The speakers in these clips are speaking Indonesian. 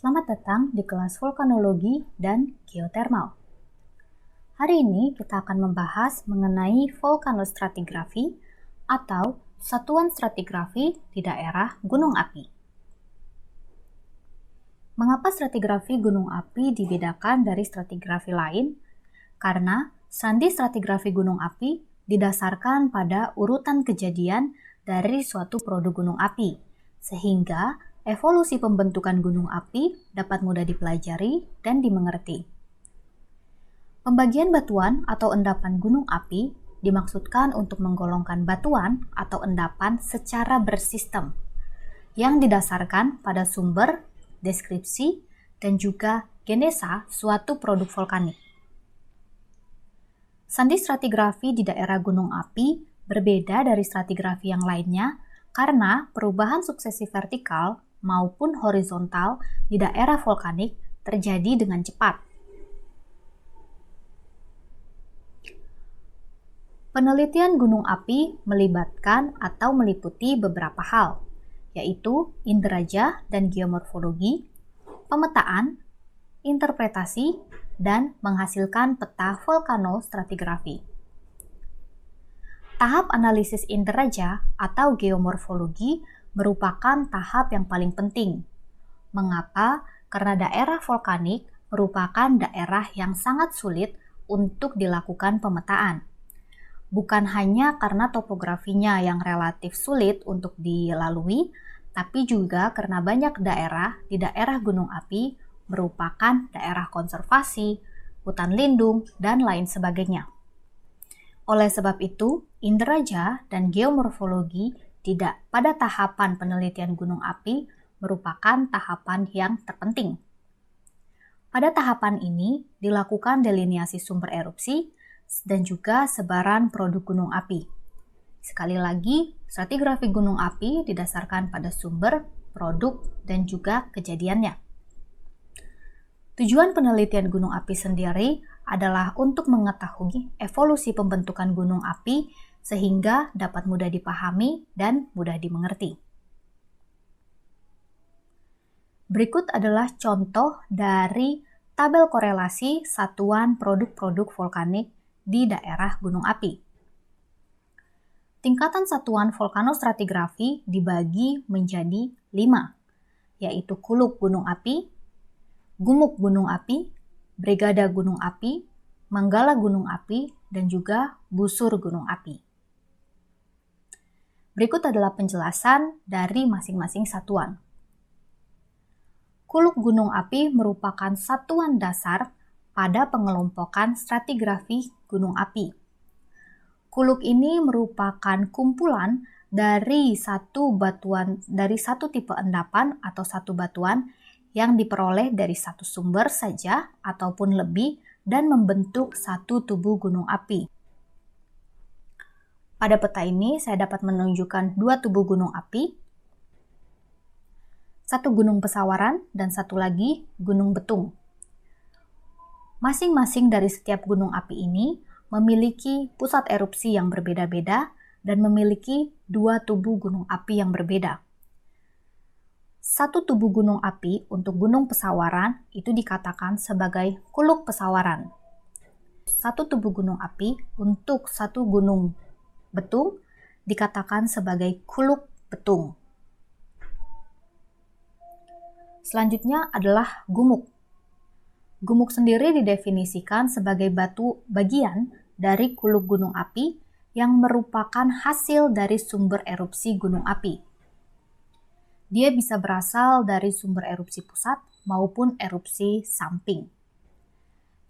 Selamat datang di kelas vulkanologi dan geotermal. Hari ini kita akan membahas mengenai vulkanostratigrafi atau satuan stratigrafi di daerah gunung api. Mengapa stratigrafi gunung api dibedakan dari stratigrafi lain? Karena sandi stratigrafi gunung api didasarkan pada urutan kejadian dari suatu produk gunung api, sehingga evolusi pembentukan gunung api dapat mudah dipelajari dan dimengerti. Pembagian batuan atau endapan gunung api dimaksudkan untuk menggolongkan batuan atau endapan secara bersistem yang didasarkan pada sumber, deskripsi, dan juga genesa suatu produk vulkanik. Sandi stratigrafi di daerah gunung api berbeda dari stratigrafi yang lainnya karena perubahan suksesi vertikal maupun horizontal di daerah vulkanik terjadi dengan cepat. Penelitian gunung api melibatkan atau meliputi beberapa hal, yaitu inderaja dan geomorfologi, pemetaan, interpretasi, dan menghasilkan peta vulkanostratigrafi. Tahap analisis inderaja atau geomorfologi merupakan tahap yang paling penting. Mengapa? Karena daerah vulkanik merupakan daerah yang sangat sulit untuk dilakukan pemetaan. Bukan hanya karena topografinya yang relatif sulit untuk dilalui, tapi juga karena banyak daerah di daerah gunung api merupakan daerah konservasi, hutan lindung, dan lain sebagainya. Oleh sebab itu, inderaja dan geomorfologi tidak pada tahapan penelitian gunung api merupakan tahapan yang terpenting. Pada tahapan ini dilakukan delineasi sumber erupsi dan juga sebaran produk gunung api. Sekali lagi, stratigrafi gunung api didasarkan pada sumber, produk, dan juga kejadiannya. Tujuan penelitian gunung api sendiri adalah untuk mengetahui evolusi pembentukan gunung api sehingga dapat mudah dipahami dan mudah dimengerti. Berikut adalah contoh dari tabel korelasi satuan produk-produk vulkanik di daerah gunung api. Tingkatan satuan vulkanostratigrafi dibagi menjadi 5, yaitu kuluk gunung api, gumuk gunung api, brigada gunung api, manggala gunung api, dan juga busur gunung api. Berikut adalah penjelasan dari masing-masing satuan. Kuluk gunung api merupakan satuan dasar pada pengelompokan stratigrafi gunung api. Kuluk ini merupakan kumpulan dari satu tipe endapan atau satu batuan yang diperoleh dari satu sumber saja ataupun lebih dan membentuk satu tubuh gunung api. Pada peta ini saya dapat menunjukkan dua tubuh gunung api, satu gunung Pesawaran dan satu lagi gunung Betung. Masing-masing dari setiap gunung api ini memiliki pusat erupsi yang berbeda-beda dan memiliki dua tubuh gunung api yang berbeda. Satu tubuh gunung api untuk gunung Pesawaran itu dikatakan sebagai kuluk Pesawaran. Satu tubuh gunung api untuk satu gunung Betung dikatakan sebagai kuluk Betung. Selanjutnya adalah gumuk. Gumuk sendiri didefinisikan sebagai batu bagian dari kuluk gunung api yang merupakan hasil dari sumber erupsi gunung api. Dia bisa berasal dari sumber erupsi pusat maupun erupsi samping.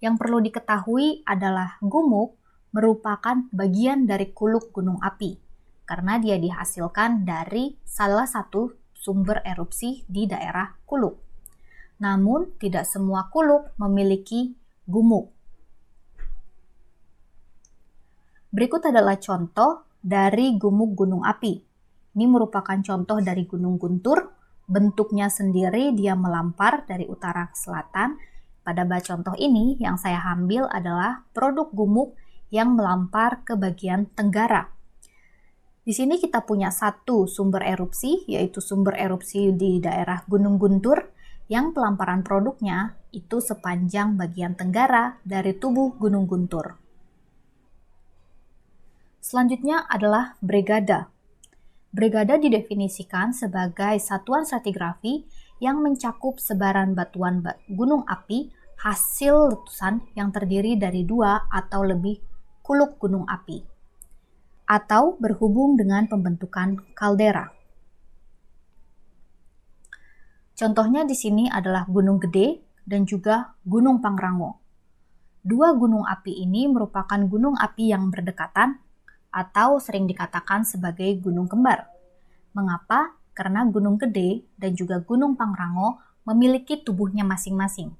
Yang perlu diketahui adalah gumuk merupakan bagian dari kuluk gunung api karena dia dihasilkan dari salah satu sumber erupsi di daerah kuluk. Namun, tidak semua kuluk memiliki gumuk. Berikut adalah contoh dari gumuk gunung api. Ini merupakan contoh dari Gunung Guntur. Bentuknya sendiri dia melampar dari utara ke selatan. Pada contoh ini yang saya ambil adalah produk gumuk yang melampar ke bagian tenggara. Di sini kita punya satu sumber erupsi, yaitu sumber erupsi di daerah Gunung Guntur yang pelamparan produknya itu sepanjang bagian tenggara dari tubuh Gunung Guntur. Selanjutnya adalah brigada. Brigada didefinisikan sebagai satuan stratigrafi yang mencakup sebaran batuan gunung api hasil letusan yang terdiri dari 2 atau lebih kuluk gunung api, atau berhubung dengan pembentukan kaldera. Contohnya di sini adalah Gunung Gede dan juga Gunung Pangrango. Dua gunung api ini merupakan gunung api yang berdekatan atau sering dikatakan sebagai gunung kembar. Mengapa? Karena Gunung Gede dan juga Gunung Pangrango memiliki tubuhnya masing-masing.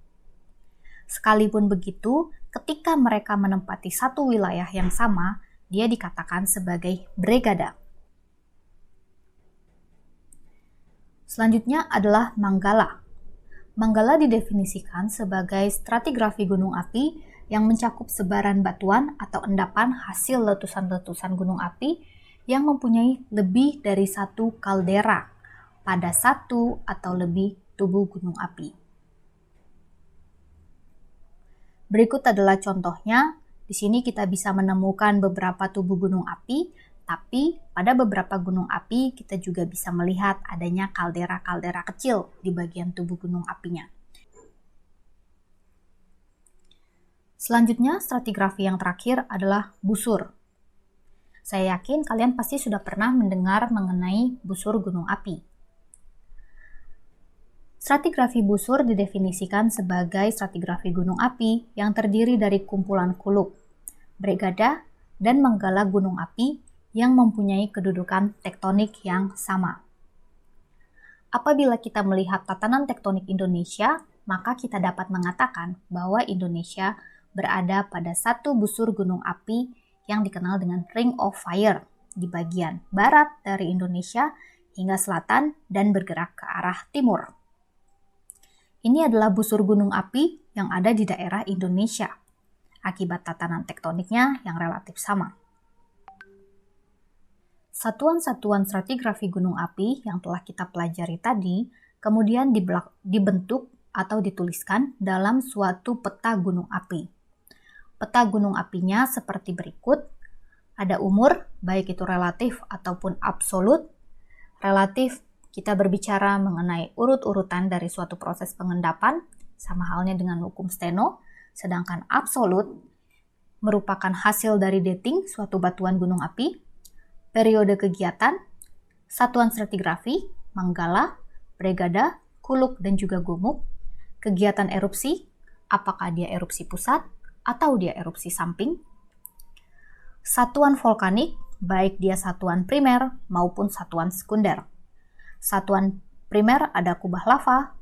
Sekalipun begitu, ketika mereka menempati satu wilayah yang sama, dia dikatakan sebagai brigada. Selanjutnya adalah Manggala. Manggala didefinisikan sebagai stratigrafi gunung api yang mencakup sebaran batuan atau endapan hasil letusan-letusan gunung api yang mempunyai lebih dari satu kaldera pada satu atau lebih tubuh gunung api. Berikut adalah contohnya. Di sini kita bisa menemukan beberapa tubuh gunung api, tapi pada beberapa gunung api kita juga bisa melihat adanya kaldera-kaldera kecil di bagian tubuh gunung apinya. Selanjutnya, stratigrafi yang terakhir adalah busur. Saya yakin kalian pasti sudah pernah mendengar mengenai busur gunung api. Stratigrafi busur didefinisikan sebagai stratigrafi gunung api yang terdiri dari kumpulan kuluk, brigada, dan manggala gunung api yang mempunyai kedudukan tektonik yang sama. Apabila kita melihat tatanan tektonik Indonesia, maka kita dapat mengatakan bahwa Indonesia berada pada satu busur gunung api yang dikenal dengan Ring of Fire di bagian barat dari Indonesia hingga selatan dan bergerak ke arah timur. Ini adalah busur gunung api yang ada di daerah Indonesia akibat tatanan tektoniknya yang relatif sama. Satuan-satuan stratigrafi gunung api yang telah kita pelajari tadi kemudian dibentuk atau dituliskan dalam suatu peta gunung api. Peta gunung apinya seperti berikut. Ada umur, baik itu relatif ataupun absolut. Relatif, kita berbicara mengenai urut-urutan dari suatu proses pengendapan, sama halnya dengan hukum Steno. Sedangkan absolut merupakan hasil dari dating suatu batuan gunung api. Periode kegiatan, satuan stratigrafi, manggala, brigada, kuluk, dan juga gumuk. Kegiatan erupsi, apakah dia erupsi pusat atau dia erupsi samping. Satuan volkanik, baik dia satuan primer maupun satuan sekunder. Satuan primer ada kubah lava,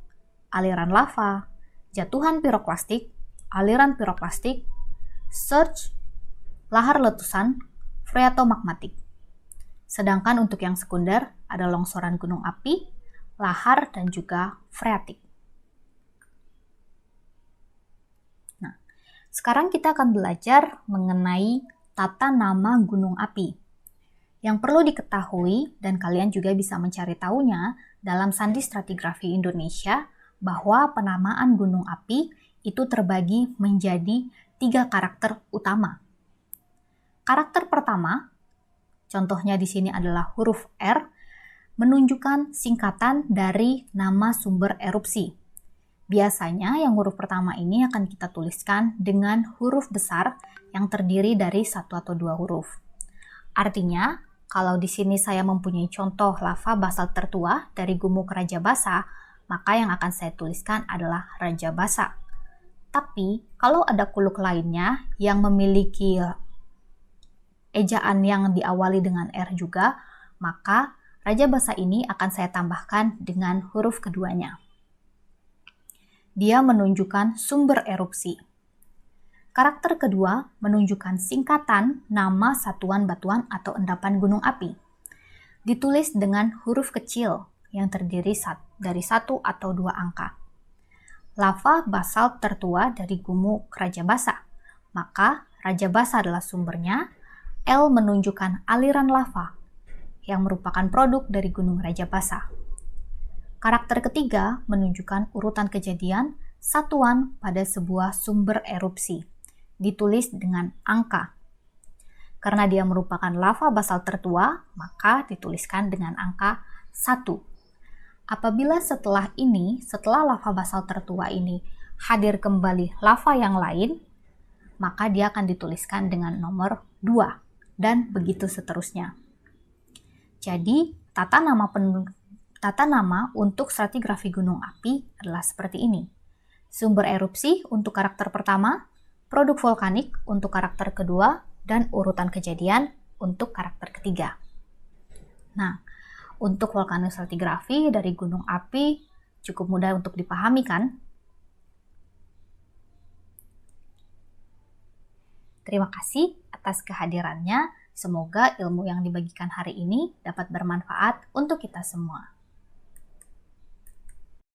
aliran lava, jatuhan piroklastik, aliran piroklastik, surge, lahar letusan, freatomagmatik. Sedangkan untuk yang sekunder ada longsoran gunung api, lahar, dan juga freatik. Nah, sekarang kita akan belajar mengenai tata nama gunung api. Yang perlu diketahui, dan kalian juga bisa mencari tahunya dalam Sandi Stratigrafi Indonesia, bahwa penamaan gunung api itu terbagi menjadi 3 karakter utama. Karakter pertama, contohnya di sini adalah huruf R, menunjukkan singkatan dari nama sumber erupsi. Biasanya yang huruf pertama ini akan kita tuliskan dengan huruf besar yang terdiri dari 1 atau 2 huruf. Artinya, kalau di sini saya mempunyai contoh lava basalt tertua dari gumuk Raja Basa, maka yang akan saya tuliskan adalah Raja Basa. Tapi, kalau ada kuluk lainnya yang memiliki ejaan yang diawali dengan R juga, maka Raja Basa ini akan saya tambahkan dengan huruf keduanya. Dia menunjukkan sumber erupsi. Karakter kedua menunjukkan singkatan nama satuan batuan atau endapan gunung api. Ditulis dengan huruf kecil yang terdiri dari 1 atau 2 angka. Lava basalt tertua dari gumuk Raja Basa. Maka Raja Basa adalah sumbernya. L menunjukkan aliran lava yang merupakan produk dari Gunung Raja Basa. Karakter ketiga menunjukkan urutan kejadian satuan pada sebuah sumber erupsi, ditulis dengan angka. Karena dia merupakan lava basal tertua, maka dituliskan dengan angka 1. Apabila setelah lava basal tertua ini hadir kembali lava yang lain, maka dia akan dituliskan dengan nomor 2, dan begitu seterusnya. Jadi, tata nama untuk stratigrafi gunung api adalah seperti ini. Sumber erupsi untuk karakter pertama, produk vulkanik untuk karakter kedua, dan urutan kejadian untuk karakter ketiga. Nah, untuk vulkanostratigrafi dari gunung api cukup mudah untuk dipahami kan? Terima kasih atas kehadirannya. Semoga ilmu yang dibagikan hari ini dapat bermanfaat untuk kita semua.